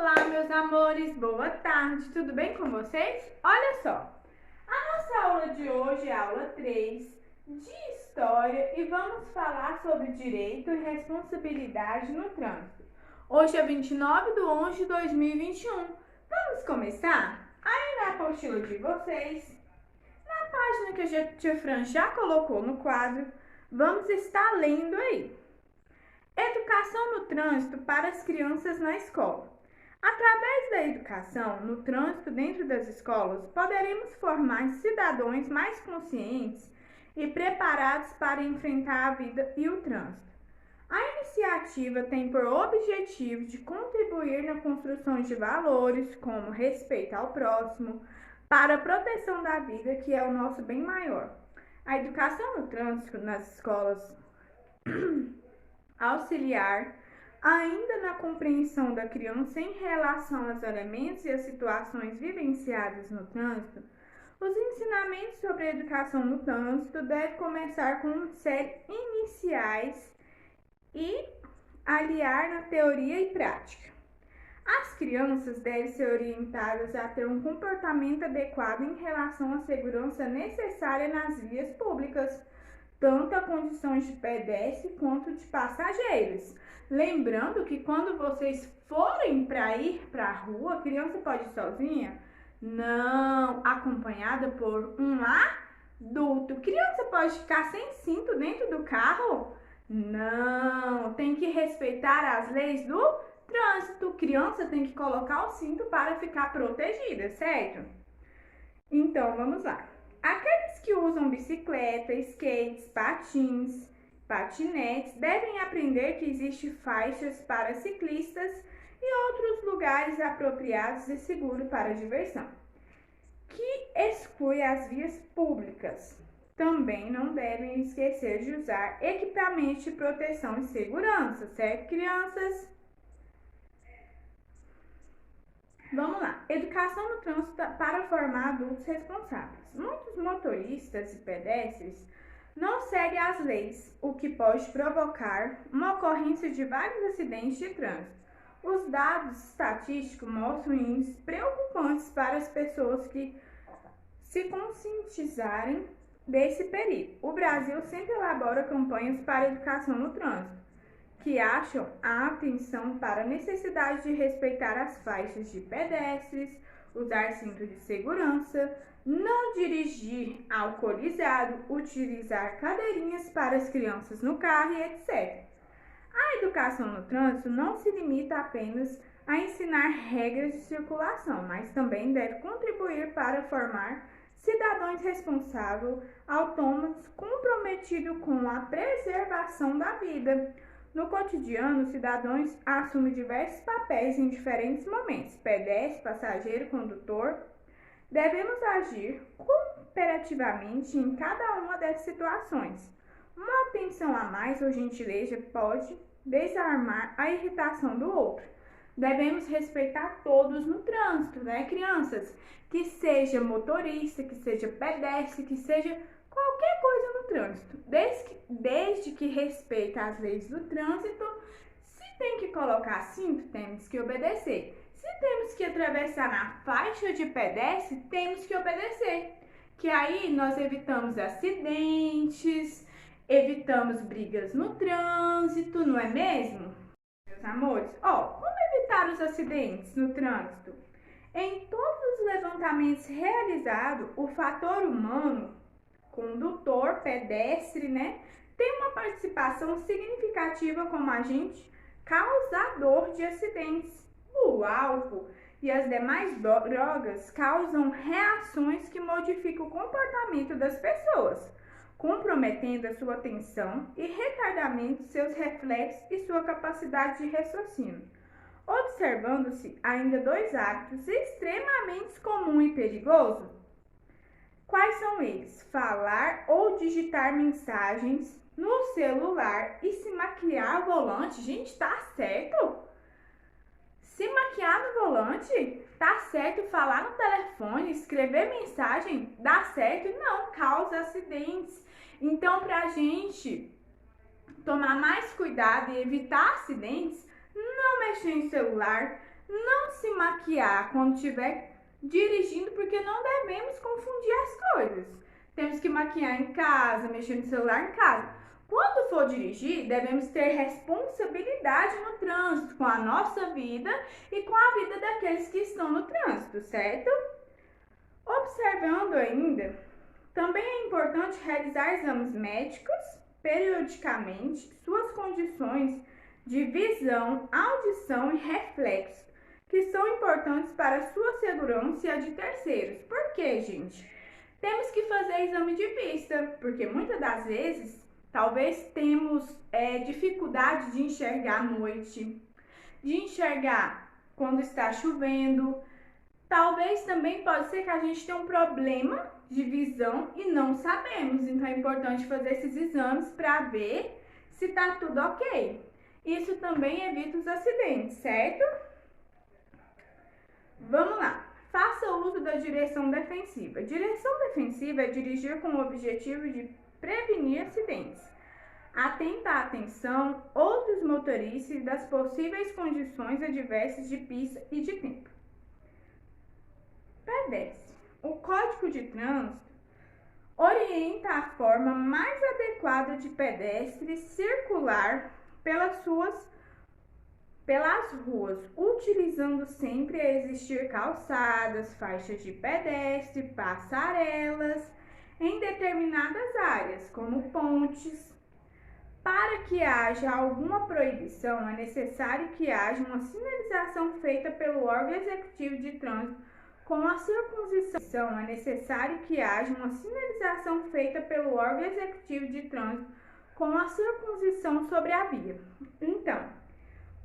Olá, meus amores, boa tarde, tudo bem com vocês? Olha só, a nossa aula de hoje é a aula 3 de História e vamos falar sobre direito e responsabilidade no trânsito. Hoje é 29/11 de 2021. Vamos começar? Aí na apostila de vocês, na página que a tia Fran já colocou no quadro, vamos estar lendo aí. Educação no trânsito para as crianças na escola. Através da educação no trânsito dentro das escolas, poderemos formar cidadãos mais conscientes e preparados para enfrentar a vida e o trânsito. A iniciativa tem por objetivo de contribuir na construção de valores como respeito ao próximo, para a proteção da vida, que é o nosso bem maior. A educação no trânsito nas escolas auxiliar ainda na compreensão da criança em relação aos elementos e às situações vivenciadas no trânsito. Os ensinamentos sobre a educação no trânsito devem começar com séries iniciais e aliar na teoria e prática. As crianças devem ser orientadas a ter um comportamento adequado em relação à segurança necessária nas vias públicas, tanto a condições de pedestre quanto de passageiros. Lembrando que quando vocês forem para ir para a rua, a criança pode ir sozinha? Não, acompanhada por um adulto. Criança pode ficar sem cinto dentro do carro? Não, tem que respeitar as leis do trânsito. Criança tem que colocar o cinto para ficar protegida, certo? Então, vamos lá. Aqueles que usam bicicleta, skates, patins, patinetes devem aprender que existem faixas para ciclistas e outros lugares apropriados e seguros para diversão, que exclui as vias públicas. Também não devem esquecer de usar equipamentos de proteção e segurança, certo, crianças? Vamos lá. Educação no trânsito para formar adultos responsáveis. Muitos motoristas e pedestres não seguem as leis, o que pode provocar uma ocorrência de vários acidentes de trânsito. Os dados estatísticos mostram índices preocupantes para as pessoas que se conscientizarem desse perigo. O Brasil sempre elabora campanhas para educação no trânsito, que acham a atenção para a necessidade de respeitar as faixas de pedestres, usar cinto de segurança, não dirigir alcoolizado, utilizar cadeirinhas para as crianças no carro e etc. A educação no trânsito não se limita apenas a ensinar regras de circulação, mas também deve contribuir para formar cidadãos responsáveis, autônomos, comprometidos com a preservação da vida. No cotidiano, os cidadãos assumem diversos papéis em diferentes momentos. Pedestre, passageiro, condutor. Devemos agir cooperativamente em cada uma dessas situações. Uma atenção a mais ou gentileza pode desarmar a irritação do outro. Devemos respeitar todos no trânsito, né, crianças? Que seja motorista, que seja pedestre, que seja qualquer coisa no trânsito, desde que respeite as leis do trânsito. Se tem que colocar cinto, temos que obedecer. Se temos que atravessar na faixa de pedestre, temos que obedecer. Que aí nós evitamos acidentes, evitamos brigas no trânsito, não é mesmo? Meus amores, como evitar os acidentes no trânsito? Em todos os levantamentos realizados, o fator humano, condutor, pedestre, tem uma participação significativa como agente causador de acidentes. O álcool e as demais drogas causam reações que modificam o comportamento das pessoas, comprometendo a sua atenção e retardamento seus reflexos e sua capacidade de raciocínio. Observando-se ainda dois hábitos extremamente comuns e perigosos. Quais são eles? Falar ou digitar mensagens no celular e se maquiar ao volante. Gente, tá certo? Se maquiar no volante, tá certo? Falar no telefone, escrever mensagem, dá certo? Não, causa acidentes. Então, pra gente tomar mais cuidado e evitar acidentes, não mexer em celular, Não se maquiar quando estiver dirigindo, porque não devemos confundir as coisas. Temos que maquiar em casa, mexer no celular em casa. Quando for dirigir, devemos ter responsabilidade no trânsito com a nossa vida e com a vida daqueles que estão no trânsito, certo? Observando ainda, também é importante realizar exames médicos periodicamente, suas condições de visão, audição e reflexo, que são importantes para a sua segurança e a de terceiros. Por quê, gente? Temos que fazer exame de vista, porque muitas das vezes, talvez temos dificuldade de enxergar à noite, de enxergar quando está chovendo. Talvez também pode ser que a gente tenha um problema de visão e não sabemos. Então é importante fazer esses exames para ver se está tudo ok. Isso também evita os acidentes, certo? Vamos lá. Faça uso da direção defensiva. Direção defensiva é dirigir com o objetivo de prevenir acidentes. Atenta à atenção, outros motoristas das possíveis condições adversas de pista e de tempo. Pedestre. O Código de Trânsito orienta a forma mais adequada de pedestre circular pelas ruas, utilizando sempre a existir calçadas, faixas de pedestre, passarelas em determinadas áreas, como pontes. Para que haja alguma proibição, é necessário que haja uma sinalização feita pelo órgão executivo de trânsito com a circuncisão. É necessário que haja uma sinalização feita pelo órgão executivo de trânsito com a circuncisão sobre a via. Então,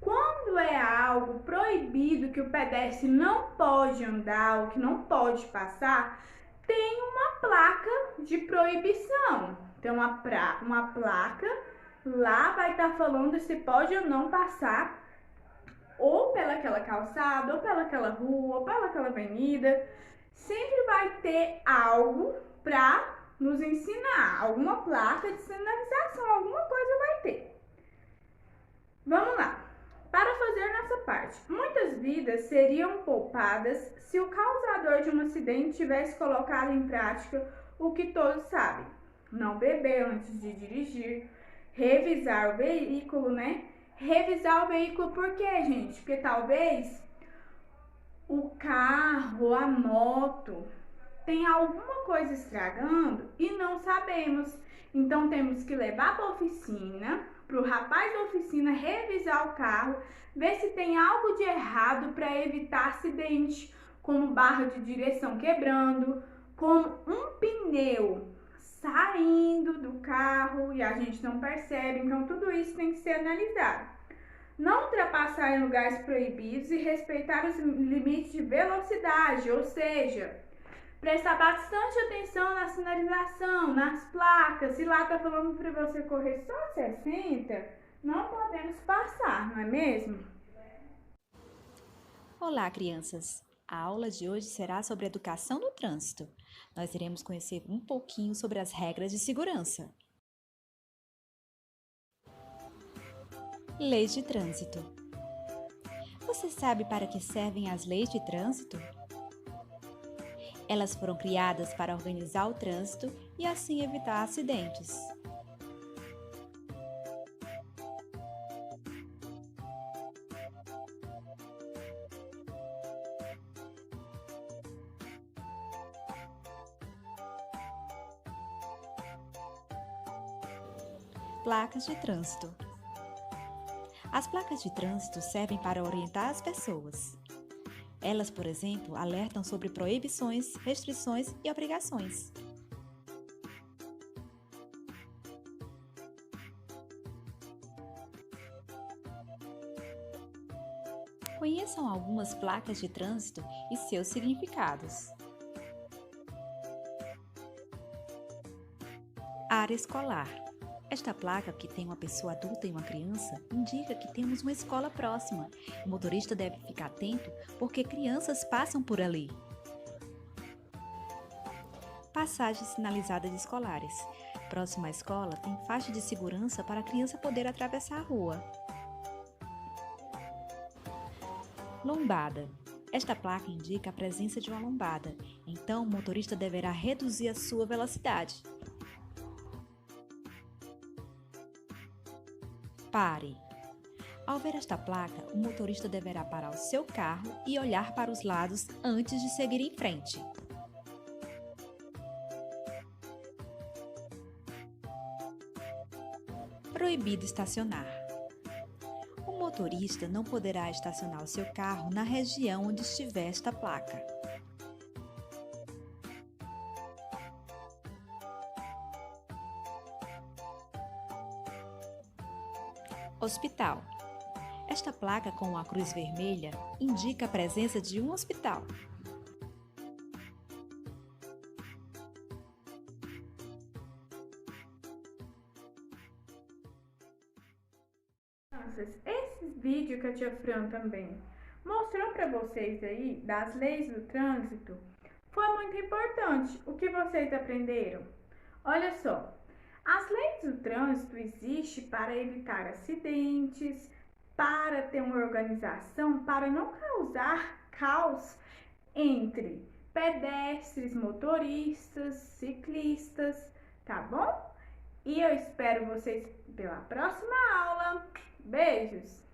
quando é algo proibido que o pedestre não pode andar ou que não pode passar, tem uma placa de proibição. Então, uma placa lá vai estar falando se pode ou não passar ou pelaquela calçada, ou pelaquela rua, ou pelaquela avenida. Sempre vai ter algo para nos ensinar, alguma placa de sinalização, alguma coisa vai ter. Vamos lá. Para fazer nossa parte, muitas vidas seriam poupadas se o causador de um acidente tivesse colocado em prática o que todos sabem: não beber antes de dirigir, revisar o veículo, né? Revisar o veículo por quê, gente? Porque talvez o carro, a moto, tenha alguma coisa estragando e não sabemos. Então temos que levar para a oficina, para o rapaz da oficina revisar o carro, ver se tem algo de errado para evitar acidente, como barra de direção quebrando, como um pneu saindo do carro e a gente não percebe. Então tudo isso tem que ser analisado. Não ultrapassar em lugares proibidos e respeitar os limites de velocidade, ou seja, prestar bastante atenção na sinalização, nas placas. Se lá tá falando para você correr só 60, não podemos passar, não é mesmo? Olá, crianças! A aula de hoje será sobre educação no trânsito. Nós iremos conhecer um pouquinho sobre as regras de segurança. Leis de trânsito. Você sabe para que servem as leis de trânsito? Elas foram criadas para organizar o trânsito e assim evitar acidentes. Placas de trânsito. As placas de trânsito servem para orientar as pessoas. Elas, por exemplo, alertam sobre proibições, restrições e obrigações. Conheçam algumas placas de trânsito e seus significados. Área escolar. Esta placa, que tem uma pessoa adulta e uma criança, indica que temos uma escola próxima. O motorista deve ficar atento porque crianças passam por ali. Passagem sinalizada de escolares. Próximo à escola tem faixa de segurança para a criança poder atravessar a rua. Lombada. Esta placa indica a presença de uma lombada, então o motorista deverá reduzir a sua velocidade. Pare. Ao ver esta placa, o motorista deverá parar o seu carro e olhar para os lados antes de seguir em frente. Proibido estacionar. O motorista não poderá estacionar o seu carro na região onde estiver esta placa. Hospital. Esta placa com a cruz vermelha indica a presença de um hospital. Esse vídeo que a tia Fran também mostrou para vocês aí das leis do trânsito foi muito importante. O que vocês aprenderam? Olha só, as leis do trânsito existem para evitar acidentes, para ter uma organização, para não causar caos entre pedestres, motoristas, ciclistas, tá bom? E eu espero vocês pela próxima aula. Beijos!